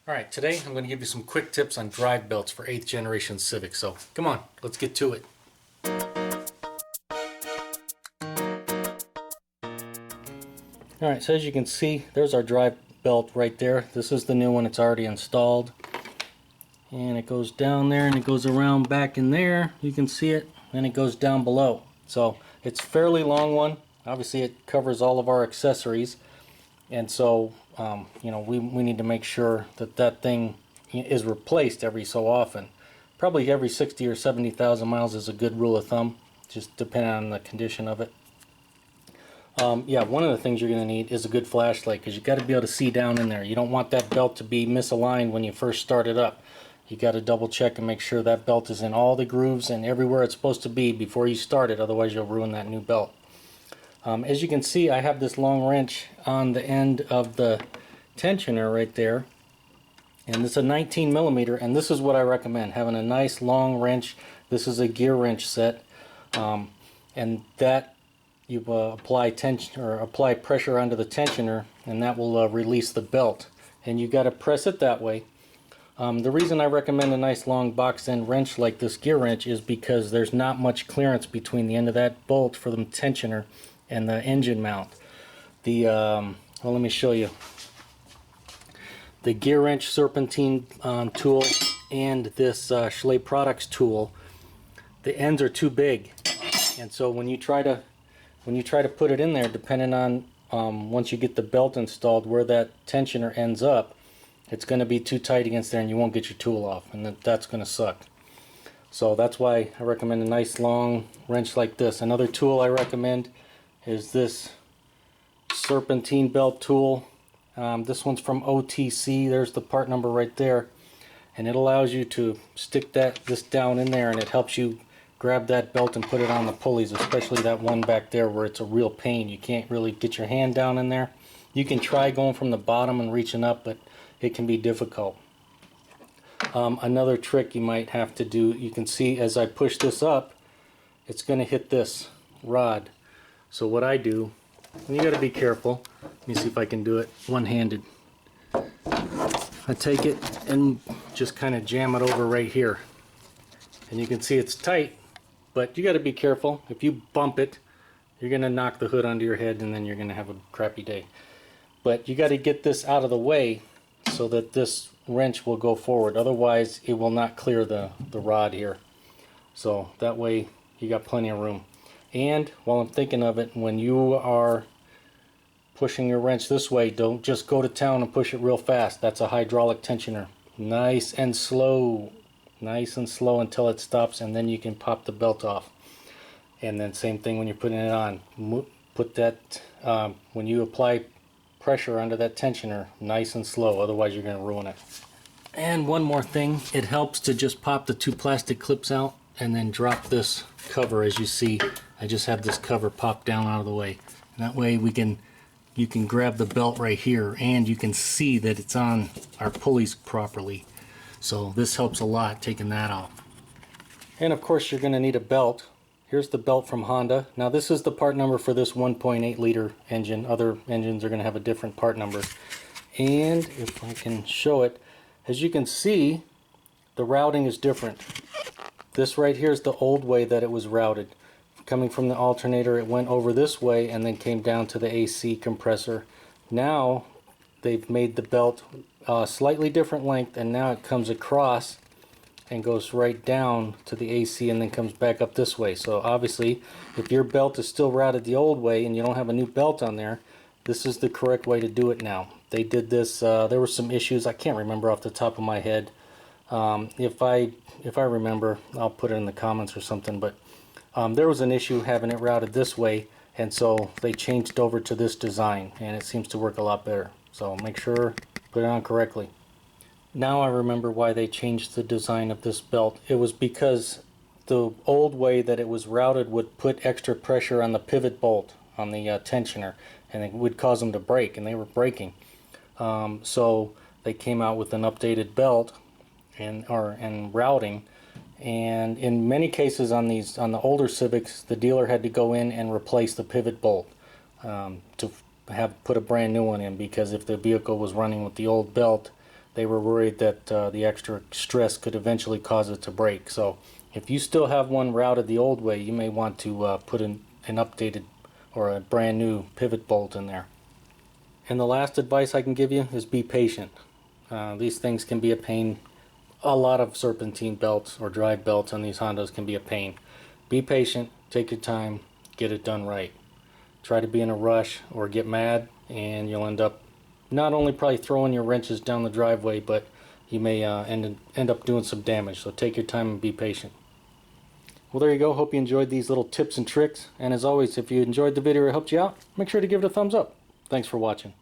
Alright, today I'm going to give you some quick tips on drive belts for 8th generation Civics. So come on, let's get to it. Alright, so as you can see, there's our drive belt right there. This is the new one, it's already installed. And it goes down there and it goes around back in there. You can see it. And it goes down below. So it's a fairly long one. Obviously it covers all of our accessories. And so you know, we need to make sure that that thing is replaced every so often. Probably every 60 or 70,000 miles is a good rule of thumb, just depending on the condition of it. Yeah, one of the things you're going to need is a good flashlight, because you got to be able to see down in there. You don't want that belt to be misaligned when you first start it up. You got to double check and make sure that belt is in all the grooves and everywhere it's supposed to be before you start it, otherwise you'll ruin that new belt. As you can see, I have this long wrench on the end of the tensioner right there, and it's a 19 millimeter, and this is what I recommend, having a nice long wrench. This is a Gearwrench set, and that you apply tension or apply pressure onto the tensioner, and that will release the belt, and you got to press it that way. The reason I recommend a nice long box end wrench like this Gearwrench is because there's not much clearance between the end of that bolt for the tensioner and the engine mount. The well, let me show you. The Gearwrench Serpentine tool and this Schley Products tool, the ends are too big, and so when you try to put it in there, depending on once you get the belt installed, where that tensioner ends up, it's going to be too tight against there and you won't get your tool off, and that's going to suck. So that's why I recommend a nice long wrench like this. Another tool I recommend is this Serpentine Belt tool. This one's from OTC. There's the part number right there, and it allows you to stick this down in there, and it helps you grab that belt and put it on the pulleys, especially that one back there where it's a real pain. You can't really get your hand down in there. You can try going from the bottom and reaching up, but it can be difficult. Another trick you might have to do, you can see as I push this up, it's going to hit this rod. So what I do, and you got to be careful. Let me see if I can do it one-handed. I take it and just kind of jam it over right here. And you can see it's tight, but you got to be careful. If you bump it, you're going to knock the hood onto your head, and then you're going to have a crappy day. But you got to get this out of the way so that this wrench will go forward. Otherwise, it will not clear the rod here. So that way you got plenty of room. And while I'm thinking of it, when you are pushing your wrench this way, don't just go to town and push it real fast. That's a hydraulic tensioner. Nice and slow until it stops, and then you can pop the belt off. And then same thing when you're putting it on. Put that when you apply pressure onto that tensioner, nice and slow, otherwise you're going to ruin it. And one more thing, it helps to just pop the two plastic clips out and then drop this cover. As you see, I just have this cover pop down out of the way, and that way you can grab the belt right here, and you can see that it's on our pulleys properly. So this helps a lot, taking that off. And of course you're going to need a belt. Here's the belt from Honda. Now this is the part number for this 1.8 liter engine. Other engines are going to have a different part number. And if I can show it, as you can see, the routing is different. This right here is the old way that it was routed. Coming from the alternator, it went over this way and then came down to the AC compressor. Now they've made the belt slightly different length, and now it comes across and goes right down to the AC and then comes back up this way. So obviously, if your belt is still routed the old way and you don't have a new belt on there, this is the correct way to do it now. They did this, there were some issues, I can't remember off the top of my head. If I remember, I'll put it in the comments or something, but there was an issue having it routed this way, and so they changed over to this design, and it seems to work a lot better. So make sure, put it on correctly. Now I remember why they changed the design of this belt. It was because the old way that it was routed would put extra pressure on the pivot bolt on the tensioner, and it would cause them to break, and they were breaking. So they came out with an updated belt and routing, and in many cases on the older Civics, the dealer had to go in and replace the pivot bolt to put a brand new one in, because if the vehicle was running with the old belt, They were worried that the extra stress could eventually cause it to break. So if you still have one routed the old way, you may want to put an updated or a brand new pivot bolt in there. And the last advice I can give you is be patient. These things can be a pain. A lot of serpentine belts or drive belts on these Hondas can be a pain. Be patient, take your time, get it done right. Try to be in a rush or get mad and you'll end up not only probably throwing your wrenches down the driveway, but you may end up doing some damage. So take your time and be patient. Well, there you go. Hope you enjoyed these little tips and tricks. And as always, if you enjoyed the video or helped you out, make sure to give it a thumbs up. Thanks for watching.